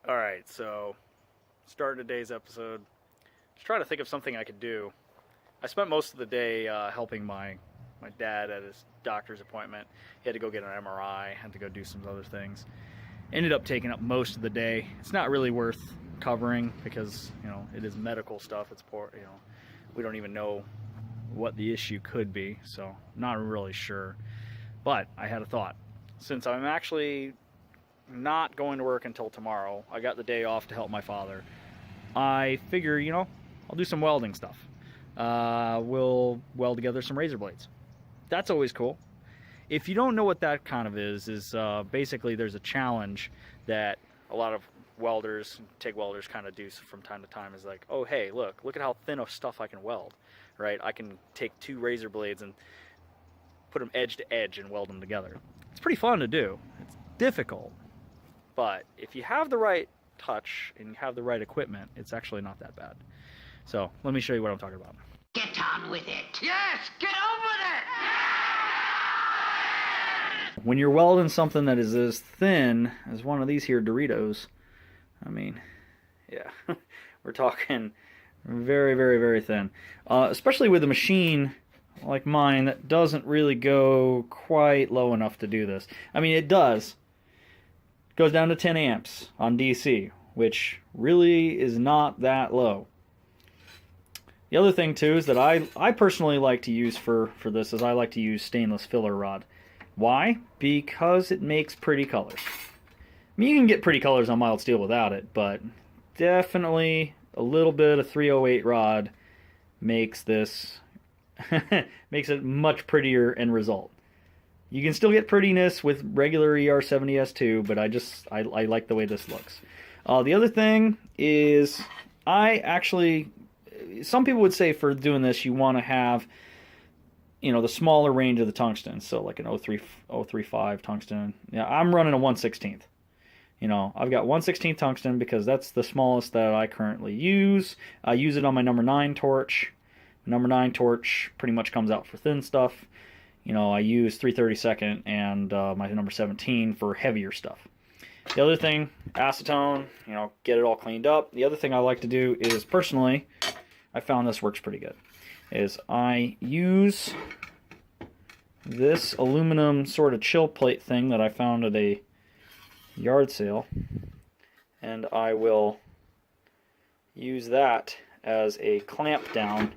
Alright, so start today's episode. Just trying to think of something I could do. I spent most of the day helping my dad at his doctor's appointment. He had to go get an MRI, had to go do some other things. Ended up taking up most of the day. It's not really worth covering because, you know, it is medical stuff. It's poor, you know, we don't even know what the issue could be, so not really sure. But I had a thought. Since I'm actually not going to work until tomorrow, I got the day off to help my father. I figure, you know, I'll do some welding stuff. We'll weld together some razor blades. That's always cool. If you don't know what that kind of is basically there's a challenge that a lot of welders, TIG welders, kind of do from time to time. Is like, oh hey, look at how thin of stuff I can weld, right? I can take two razor blades and put them edge to edge and weld them together. It's pretty fun to do. It's difficult, but if you have the right touch and you have the right equipment, it's actually not that bad. So let me show you what I'm talking about. Get on with it. Yes, get on with it. When you're welding something that is as thin as one of these here Doritos, I mean, yeah, we're talking very, very, very thin. Especially with a machine like mine that doesn't really go quite low enough to do this. I mean, it does. It goes down to 10 amps on DC, which really is not that low. The other thing too is that I personally like to use for this is I like to use stainless filler rod. Why? Because it makes pretty colors. I mean, you can get pretty colors on mild steel without it, but definitely a little bit of 308 rod makes this makes it much prettier end result. You can still get prettiness with regular ER70S2, but I like the way this looks. The other thing is some people would say for doing this you want to have, you know, the smaller range of the tungsten, so like an 035 tungsten. Yeah, I'm running a 1/16. You know, I've got 1/16 tungsten because that's the smallest that I currently use. I use it on my number 9 torch. Number 9 torch pretty much comes out for thin stuff. You know, I use 3/32 and my number 17 for heavier stuff. The other thing, acetone, you know, get it all cleaned up. The other thing I like to do is, personally, I found this works pretty good, is I use this aluminum sort of chill plate thing that I found at a yard sale, and I will use that as a clamp down.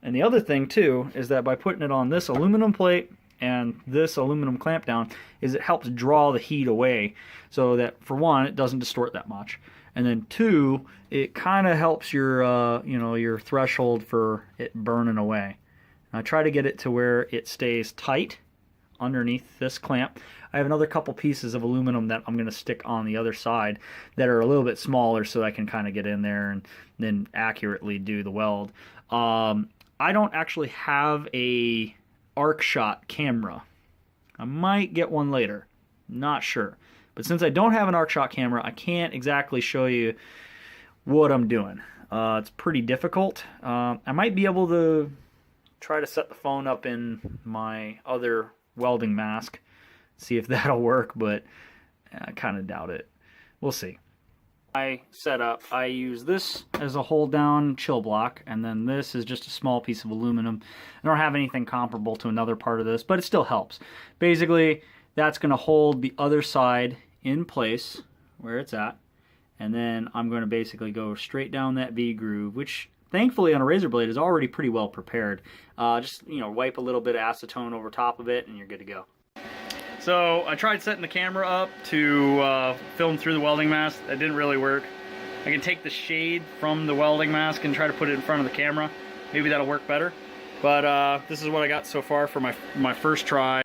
And the other thing too is that by putting it on this aluminum plate and this aluminum clamp down, is it helps draw the heat away, so that for one, it doesn't distort that much, and then two, it kind of helps your you know, your threshold for it burning away. And I try to get it to where it stays tight underneath this clamp. I have another couple pieces of aluminum that I'm going to stick on the other side that are a little bit smaller, so I can kind of get in there and then accurately do the weld. I don't actually have a arc shot camera. I might get one later, not sure. But since I don't have an arc shot camera, I can't exactly show you what I'm doing. It's pretty difficult. I might be able to try to set the phone up in my other welding mask, see if that'll work, but I kind of doubt it. We'll see. My setup, I use this as a hold down chill block, and then this is just a small piece of aluminum. I don't have anything comparable to another part of this, but it still helps. Basically, that's going to hold the other side in place where it's at, and then I'm going to basically go straight down that V groove, which thankfully on a razor blade is already pretty well prepared. Just, you know, wipe a little bit of acetone over top of it and you're good to go. So I tried setting the camera up to film through the welding mask. That didn't really work. I can take the shade from the welding mask and try to put it in front of the camera. Maybe that'll work better. But this is what I got so far for my first try.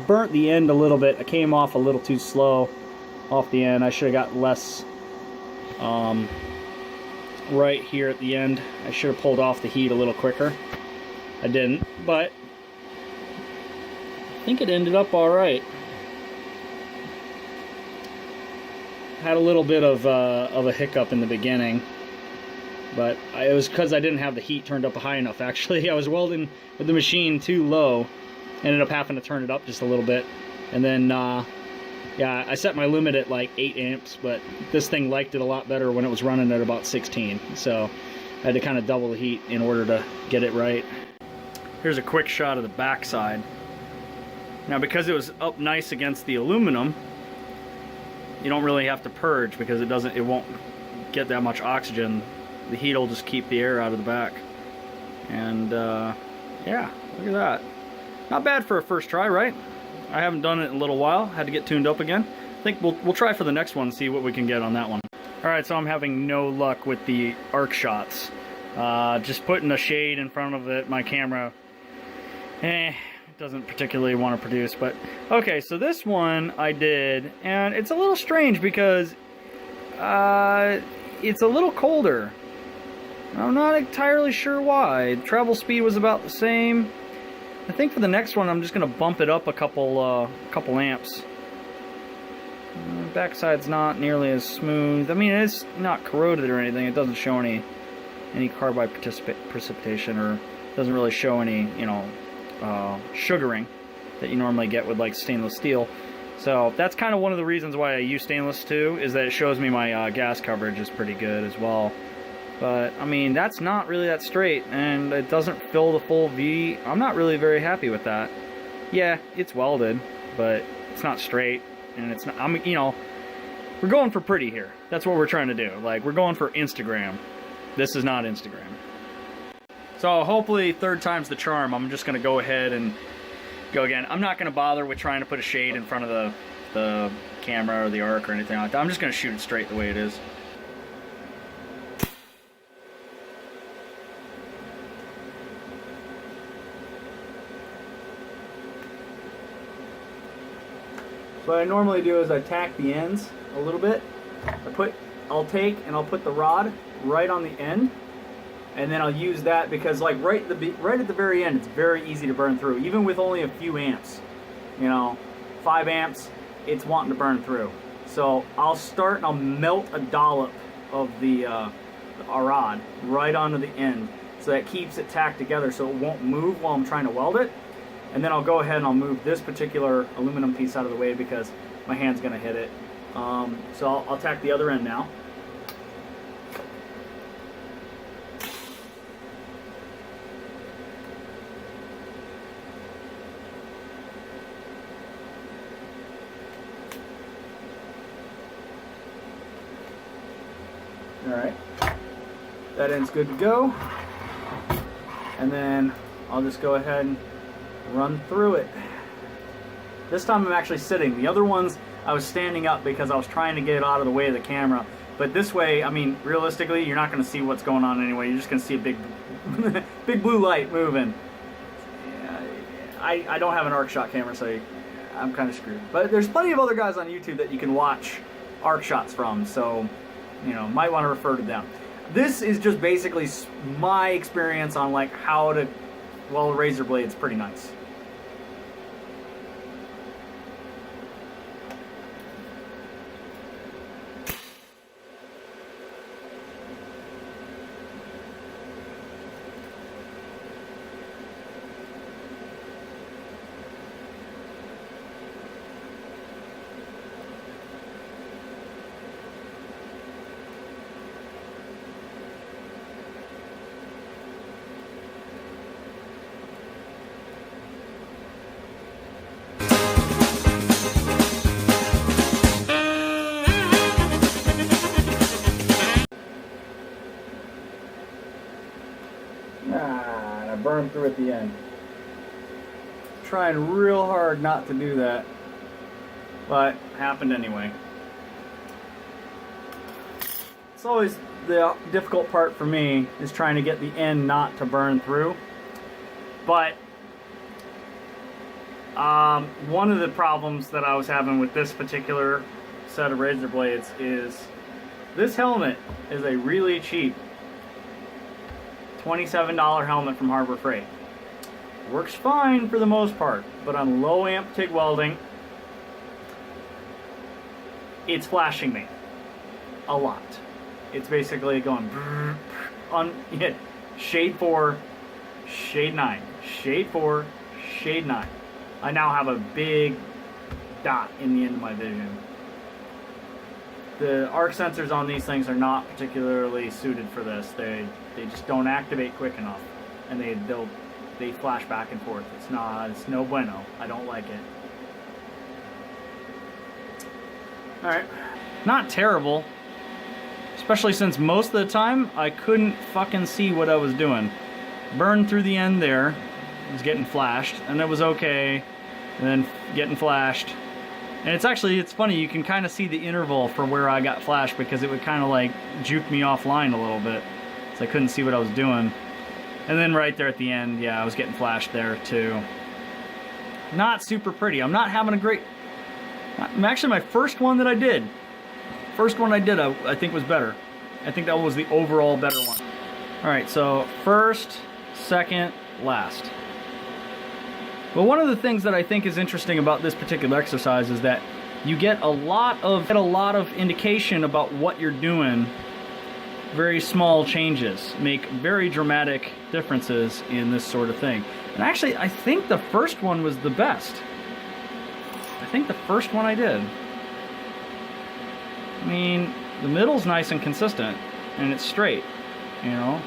Burnt the end a little bit. I came off a little too slow off the end. I should have got less right here at the end. I should have pulled off the heat a little quicker. I didn't, but I think it ended up all right. Had a little bit of a hiccup in the beginning, but it was because I didn't have the heat turned up high enough. Actually, I was welding with the machine too low. Ended up having to turn it up just a little bit, and then Yeah, I set my limit at like 8 amps, but this thing liked it a lot better when it was running at about 16. So I had to kind of double the heat in order to get it right. Here's a quick shot of the back side. Now, because it was up nice against the aluminum, you don't really have to purge because it won't get that much oxygen. The heat will just keep the air out of the back. And yeah, look at that. Not bad for a first try, right? I haven't done it in a little while. Had to get tuned up again. I think we'll try for the next one and see what we can get on that one. Alright, so I'm having no luck with the arc shots. Just putting a shade in front of my camera, it doesn't particularly want to produce. But okay, so this one I did, and it's a little strange because it's a little colder. I'm not entirely sure why. Travel speed was about the same. I think for the next one, I'm just going to bump it up a couple amps. Backside's not nearly as smooth. I mean, it's not corroded or anything. It doesn't show any carbide precipitation, or doesn't really show any, you know, sugaring that you normally get with like stainless steel. So that's kind of one of the reasons why I use stainless too, is that it shows me my gas coverage is pretty good as well. But, I mean, that's not really that straight, and it doesn't fill the full V. I'm not really very happy with that. Yeah, it's welded, but it's not straight, and it's not, you know, we're going for pretty here. That's what we're trying to do. Like, we're going for Instagram. This is not Instagram. So, hopefully, third time's the charm. I'm just going to go ahead and go again. I'm not going to bother with trying to put a shade in front of the camera or the arc or anything like that. I'm just going to shoot it straight the way it is. What I normally do is I tack the ends a little bit. I'll take and I'll put the rod right on the end, and then I'll use that because, like, right at the very end, it's very easy to burn through, even with only a few amps. You know, 5 amps, it's wanting to burn through. So I'll start and I'll melt a dollop of the rod right onto the end, so that keeps it tacked together, so it won't move while I'm trying to weld it. And then I'll go ahead and I'll move this particular aluminum piece out of the way because my hand's going to hit it. So I'll tack the other end now. Alright, that end's good to go. And then I'll just go ahead and run through it. This time I'm actually sitting. The other ones I was standing up because I was trying to get it out of the way of the camera. But this way, I mean, realistically, you're not going to see what's going on anyway. You're just going to see a big, big blue light moving. I don't have an arc shot camera, so I'm kind of screwed. But there's plenty of other guys on YouTube that you can watch arc shots from, so, you know, might want to refer to them. This is just basically my experience on, like, how to weld razor blades. Pretty nice. And I burned through at the end. Trying real hard not to do that, but it happened anyway. It's always the difficult part for me, is trying to get the end not to burn through. But one of the problems that I was having with this particular set of razor blades is this helmet is a really cheap $27 helmet from Harbor Freight. Works fine for the most part, but on low amp TIG welding, it's flashing me a lot. It's basically going on shade 4, shade 9, shade 4, shade 9. I now have a big dot in the end of my vision. The arc sensors on these things are not particularly suited for this. They just don't activate quick enough, and they flash back and forth. It's no bueno. I don't like it. All right, not terrible, especially since most of the time I couldn't fucking see what I was doing. Burned through the end there, was getting flashed, and it was okay, and then getting flashed. And it's funny, you can kind of see the interval for where I got flashed, because it would kind of like juke me offline a little bit, so I couldn't see what I was doing. And then right there at the end, yeah, I was getting flashed there too. Not super pretty. I'm not having a great... Actually, my first one that I did, I think was better. I think that was the overall better one. Alright, so first, second, last. Well, one of the things that I think is interesting about this particular exercise is that you get a lot of indication about what you're doing. Very small changes make very dramatic differences in this sort of thing. And actually, I think the first one was the best. I think the first one I did. I mean, the middle's nice and consistent, and it's straight, you know.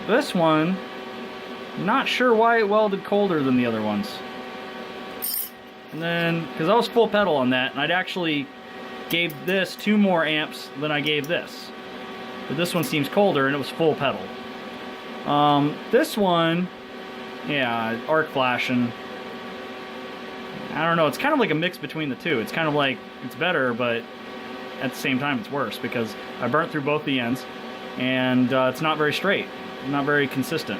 This one, not sure why it welded colder than the other ones. And then, because I was full pedal on that, and I'd actually gave this 2 more amps than I gave this. But this one seems colder, and it was full pedal. This one, yeah, arc flashing. I don't know, it's kind of like a mix between the two. It's kind of like, it's better, but at the same time it's worse, because I burnt through both the ends, and it's not very straight, not very consistent.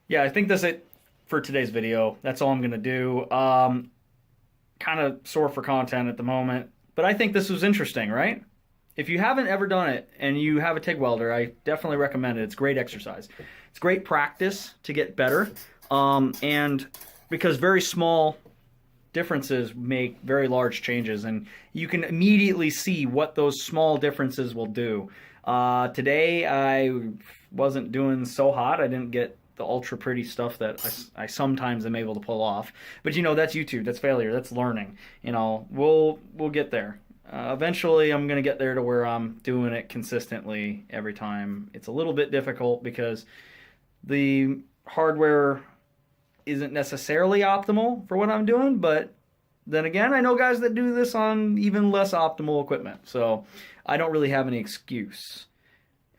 Yeah, I think that's it for today's video. That's all I'm going to do. Kind of sore for content at the moment, but I think this was interesting, right? If you haven't ever done it and you have a TIG welder, I definitely recommend it. It's great exercise. It's great practice to get better, and because very small differences make very large changes, and you can immediately see what those small differences will do. Today I wasn't doing so hot. I didn't get the ultra pretty stuff that I sometimes am able to pull off. But you know, that's YouTube, that's failure, that's learning. You know, we'll get there. Eventually I'm gonna get there to where I'm doing it consistently every time. It's a little bit difficult because the hardware isn't necessarily optimal for what I'm doing, but then again, I know guys that do this on even less optimal equipment, so I don't really have any excuse.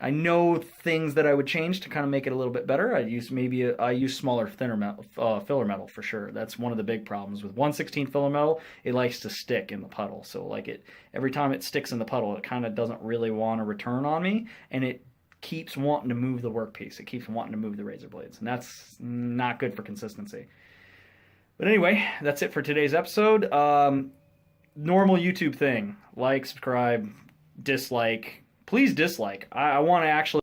I know things that I would change to kind of make it a little bit better. I use smaller, thinner metal, filler metal for sure. That's one of the big problems with 1/16 filler metal. It likes to stick in the puddle, so like every time it sticks in the puddle, it kind of doesn't really want to return on me, and it keeps wanting to move the workpiece. It keeps wanting to move the razor blades, and that's not good for consistency. But anyway, that's it for today's episode. Normal YouTube thing: like, subscribe, dislike. Please dislike. I want to actually